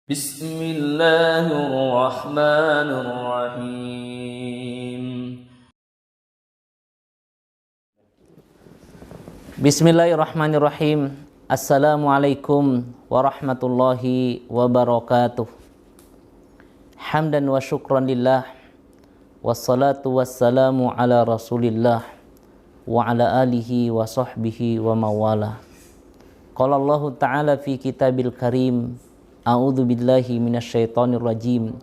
Bismillahirrahmanirrahim. Bismillahirrahmanirrahim. Assalamualaikum warahmatullahi wabarakatuh. Hamdan wa syukran lillah. Wassalatu wassalamu ala rasulillah wa ala alihi wa sahbihi wa mawala. Qala Allah ta'ala fi kitabil karim. A'udzu billahi minasyaitonir rajim.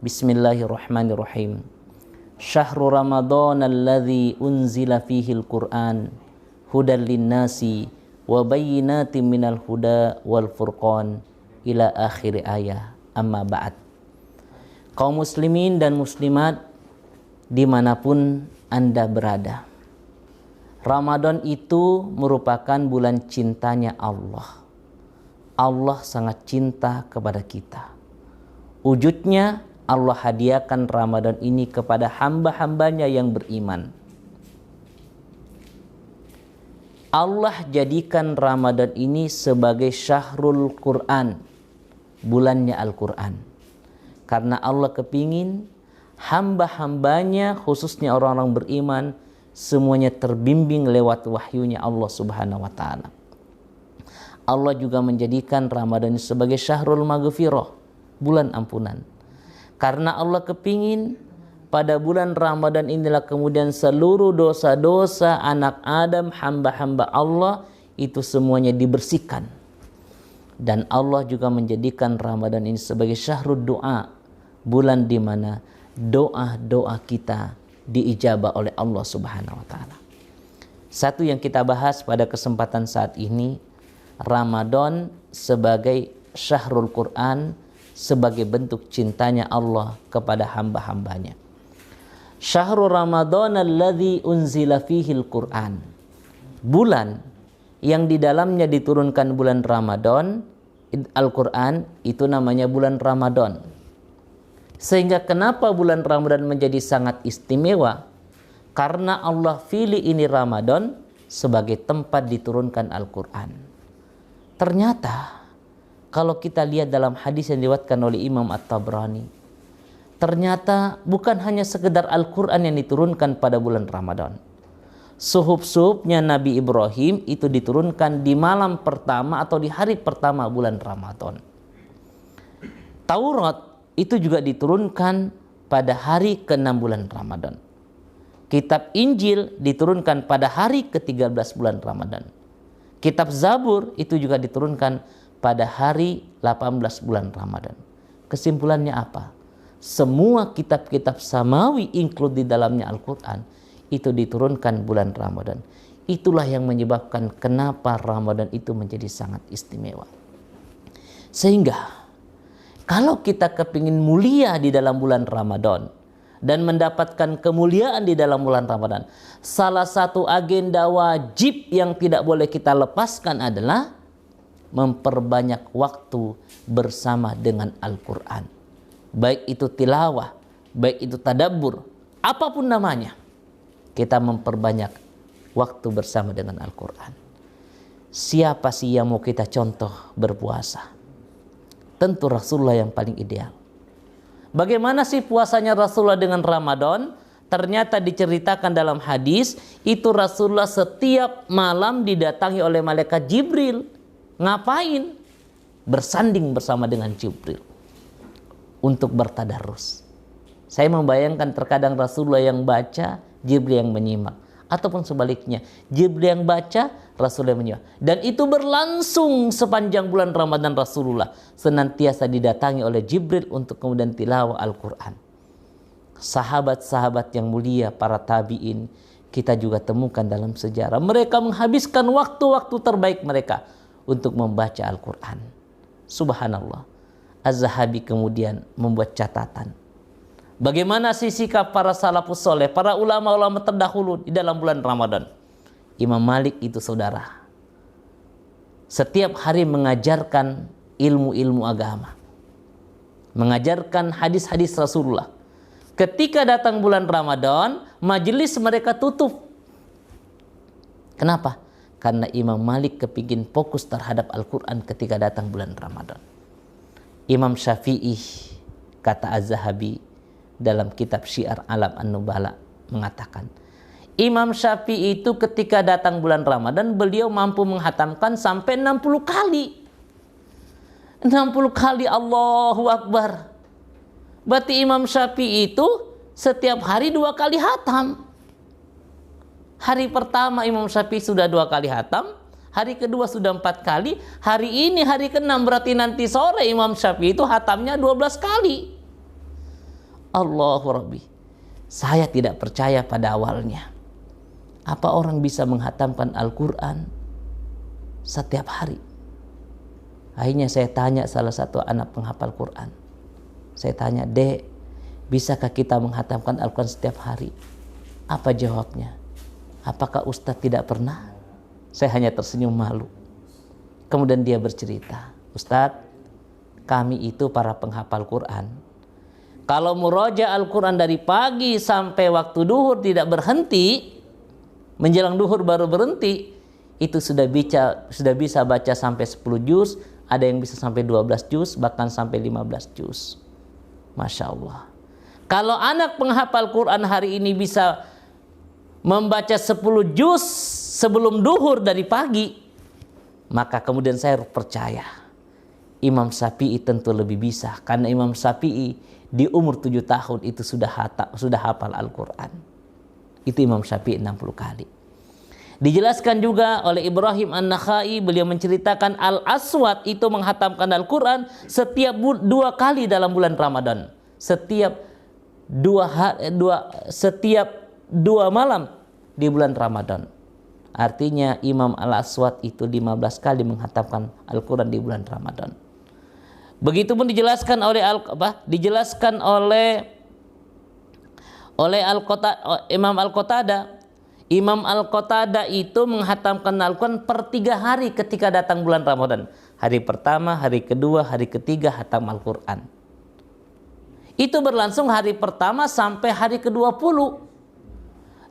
Bismillahirrahmanirrahim. Syahrul Ramadan alladzi unzila fihil Qur'an hudal linnasi wa bayyinatin minal huda wal furqan ila akhir ayah. Amma ba'd. Kaum muslimin dan muslimat dimanapun Anda berada, Ramadan itu merupakan bulan cintanya Allah. Allah sangat cinta kepada kita. Wujudnya Allah hadiahkan Ramadan ini kepada hamba-hambanya yang beriman. Allah jadikan Ramadan ini sebagai syahrul Quran, bulannya Al-Quran. Karena Allah kepingin hamba-hambanya, khususnya orang-orang beriman, semuanya terbimbing lewat wahyunya Allah Subhanahu wa ta'ala. Allah juga menjadikan Ramadan ini sebagai syahrul maghfirah, bulan ampunan. Karena Allah kepingin pada bulan Ramadan inilah kemudian seluruh dosa-dosa anak Adam, hamba-hamba Allah itu semuanya dibersihkan. Dan Allah juga menjadikan Ramadan ini sebagai syahrul doa, bulan di mana doa-doa kita diijabah oleh Allah Subhanahu wa ta'ala. Satu yang kita bahas pada kesempatan saat ini, Ramadan sebagai syahrul Quran, sebagai bentuk cintanya Allah kepada hamba-hambanya. Syahrul Ramadan alladzi unzila fihil Quran, bulan yang di dalamnya diturunkan bulan Ramadan, Al-Quran, itu namanya bulan Ramadan. Sehingga kenapa bulan Ramadan menjadi sangat istimewa? Karena Allah pilih ini Ramadan sebagai tempat diturunkan Al-Quran. Ternyata kalau kita lihat dalam hadis yang diriwayatkan oleh Imam At-Tabrani, ternyata bukan hanya sekedar Al-Quran yang diturunkan pada bulan Ramadan. Suhuf-suhufnya Nabi Ibrahim itu diturunkan di malam pertama atau di hari pertama bulan Ramadan. Taurat itu juga diturunkan pada hari ke-6 bulan Ramadan. Kitab Injil diturunkan pada hari ke-13 bulan Ramadan. Kitab Zabur itu juga diturunkan pada hari 18 bulan Ramadan. Kesimpulannya apa? Semua kitab-kitab samawi include di dalamnya Al-Quran itu diturunkan bulan Ramadan. Itulah yang menyebabkan kenapa Ramadan itu menjadi sangat istimewa. Sehingga kalau kita kepingin mulia di dalam bulan Ramadan dan mendapatkan kemuliaan di dalam bulan Ramadan, salah satu agenda wajib yang tidak boleh kita lepaskan adalah memperbanyak waktu bersama dengan Al-Quran. Baik itu tilawah, baik itu tadabbur, apapun namanya, kita memperbanyak waktu bersama dengan Al-Quran. Siapa sih yang mau kita contoh berpuasa? Tentu Rasulullah yang paling ideal. Bagaimana sih puasanya Rasulullah dengan Ramadan? Ternyata diceritakan dalam hadis, itu Rasulullah setiap malam didatangi oleh malaikat Jibril. Ngapain? Bersanding bersama dengan Jibril untuk bertadarus. Saya membayangkan terkadang Rasulullah yang baca, Jibril yang menyimak. Ataupun sebaliknya, Jibril yang baca, Rasulullah yang menyimak. Dan itu berlangsung sepanjang bulan Ramadan. Rasulullah senantiasa didatangi oleh Jibril untuk kemudian tilawah Al-Quran. Sahabat-sahabat yang mulia, para tabi'in, kita juga temukan dalam sejarah. Mereka menghabiskan waktu-waktu terbaik mereka untuk membaca Al-Quran. Subhanallah. Az-Zahabi kemudian membuat catatan. Bagaimana sih sikap para salafus soleh, para ulama-ulama terdahulu di dalam bulan Ramadan? Imam Malik itu saudara, setiap hari mengajarkan ilmu-ilmu agama, mengajarkan hadis-hadis Rasulullah. Ketika datang bulan Ramadan, majelis mereka tutup. Kenapa? Karena Imam Malik kepingin fokus terhadap Al-Quran ketika datang bulan Ramadan. Imam Syafi'i, kata Az-Zahabi dalam kitab Syiar Alam An-Nubala, mengatakan Imam Syafi'i itu ketika datang bulan Ramadan beliau mampu menghatamkan sampai 60 kali. 60 kali, Allahu Akbar. Berarti Imam Syafi'i itu setiap hari 2 kali hatam. Hari pertama Imam Syafi'i sudah 2 kali hatam, hari kedua sudah 4 kali, hari ini hari ke-6, berarti nanti sore Imam Syafi'i itu hatamnya 12 kali. Allahu Rabbi. Saya tidak percaya pada awalnya. Apa orang bisa menghatamkan Al-Quran setiap hari? Akhirnya saya tanya salah satu anak penghafal Quran. Saya tanya, "Dek, bisakah kita menghatamkan Al-Quran setiap hari?" Apa jawabnya? "Apakah Ustadz tidak pernah?" Saya hanya tersenyum malu. Kemudian dia bercerita, "Ustadz, kami itu para penghafal Quran. Kalau muroja Al-Quran dari pagi sampai waktu duhur tidak berhenti, menjelang duhur baru berhenti, itu sudah bisa baca sampai 10 juz, ada yang bisa sampai 12 juz, bahkan sampai 15 juz. Masya Allah. Kalau anak penghafal Quran hari ini bisa membaca 10 juz sebelum duhur dari pagi, maka kemudian saya percaya Imam Syafi'i tentu lebih bisa, karena Imam Syafi'i di umur 7 tahun itu sudah hafal Al-Quran. Itu Imam Syafi'i 60 kali. Dijelaskan juga oleh Ibrahim An-Nakhai, beliau menceritakan Al-Aswad itu menghatamkan Al-Quran setiap 2 kali dalam bulan Ramadan. Setiap 2 malam di bulan Ramadan. Artinya Imam Al-Aswad itu 15 kali menghatamkan Al-Quran di bulan Ramadan. Begitupun dijelaskan oleh Imam Al-Qatada. Imam Al-Qatada itu menghatamkan Al-Quran per 3 hari ketika datang bulan Ramadan. Hari pertama, hari kedua, hari ketiga hatam Al-Quran. Itu berlangsung hari pertama sampai hari ke-20.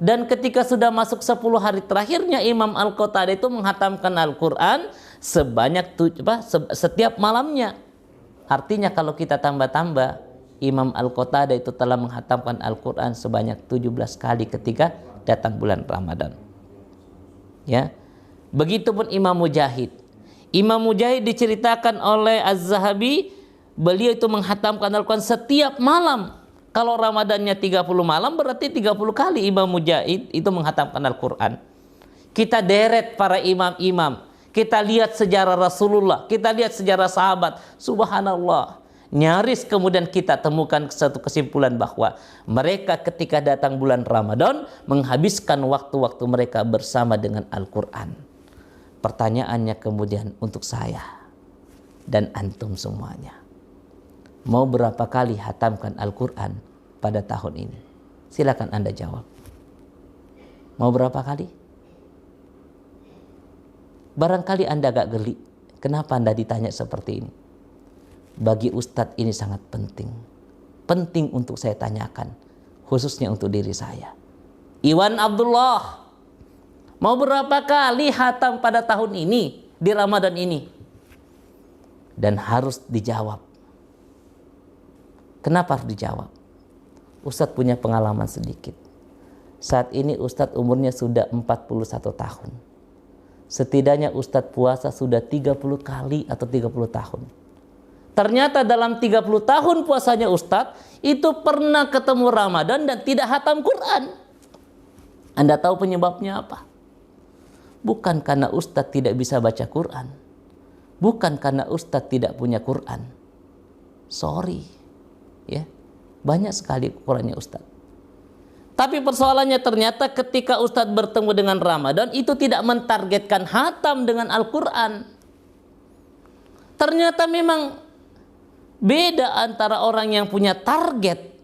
Dan ketika sudah masuk 10 hari terakhirnya, Imam Al-Qatada itu menghatamkan Al-Quran setiap malamnya. Artinya kalau kita tambah-tambah, Imam Al-Qatada itu telah menghatamkan Al-Quran sebanyak 17 kali ketika datang bulan Ramadan. Ya. Begitupun Imam Mujahid. Imam Mujahid diceritakan oleh Az-Zahabi, beliau itu menghatamkan Al-Quran setiap malam. Kalau Ramadannya 30 malam, berarti 30 kali Imam Mujahid itu menghatamkan Al-Quran. Kita deret para imam-imam. Kita lihat sejarah Rasulullah, kita lihat sejarah sahabat. Subhanallah. Nyaris kemudian kita temukan satu kesimpulan bahwa mereka ketika datang bulan Ramadan menghabiskan waktu-waktu mereka bersama dengan Al-Quran. Pertanyaannya kemudian untuk saya dan antum semuanya. Mau berapa kali hatamkan Al-Quran pada tahun ini? Silakan Anda jawab. Mau berapa kali? Barangkali Anda agak geli. Kenapa Anda ditanya seperti ini? Bagi Ustadz ini sangat penting. Penting untuk saya tanyakan. Khususnya untuk diri saya. Iwan Abdullah, mau berapa kali hatam pada tahun ini, di Ramadan ini? Dan harus dijawab. Kenapa harus dijawab? Ustadz punya pengalaman sedikit. Saat ini Ustadz umurnya sudah 41 tahun. Setidaknya Ustadz puasa sudah 30 kali atau 30 tahun. Ternyata dalam 30 tahun puasanya Ustadz itu pernah ketemu Ramadan dan tidak hatam Quran. Anda tahu penyebabnya apa? Bukan karena Ustadz tidak bisa baca Quran. Bukan karena Ustadz tidak punya Quran. Sorry. Ya, banyak sekali Qurannya Ustadz. Tapi persoalannya ternyata ketika Ustadz bertemu dengan Ramadan itu tidak mentargetkan hatam dengan Al-Quran. Ternyata memang beda antara orang yang punya target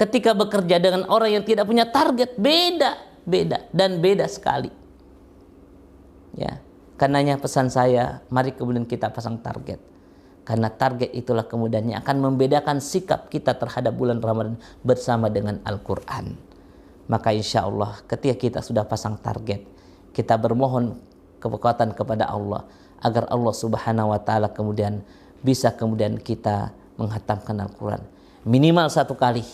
ketika bekerja dengan orang yang tidak punya target. Beda sekali. Ya, karenanya pesan saya, mari kemudian kita pasang target. Karena target itulah kemudian yang akan membedakan sikap kita terhadap bulan Ramadan bersama dengan Al-Quran. Maka insya Allah ketika kita sudah pasang target, kita bermohon kekuatan kepada Allah agar Allah Subhanahu wa ta'ala kemudian bisa kemudian kita menghatamkan Al-Quran. Minimal 1 kali,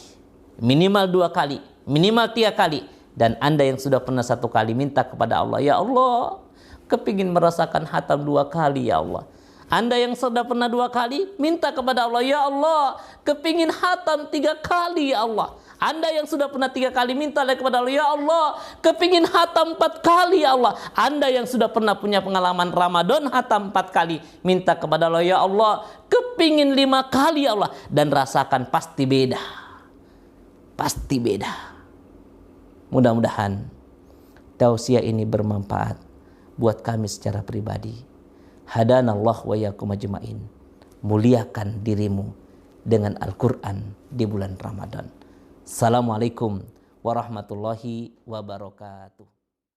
minimal 2 kali, minimal 3 kali. Dan Anda yang sudah pernah 1 kali, minta kepada Allah, ya Allah, kepingin merasakan hatam 2 kali ya Allah. Anda yang sudah pernah 2 kali, minta kepada Allah, ya Allah, kepingin hatam 3 kali ya Allah. Anda yang sudah pernah 3 kali, minta kepada Allah, ya Allah, kepingin hatam 4 kali ya Allah. Anda yang sudah pernah punya pengalaman Ramadan hatam 4 kali, minta kepada Allah, ya Allah, kepingin 5 kali ya Allah. Dan rasakan pasti beda. Pasti beda. Mudah-mudahan tausiah ini bermanfaat buat kami secara pribadi. Hadanallah wa yakum ajma'in. Muliakan dirimu dengan Al-Quran di bulan Ramadan. Assalamualaikum warahmatullahi wabarakatuh.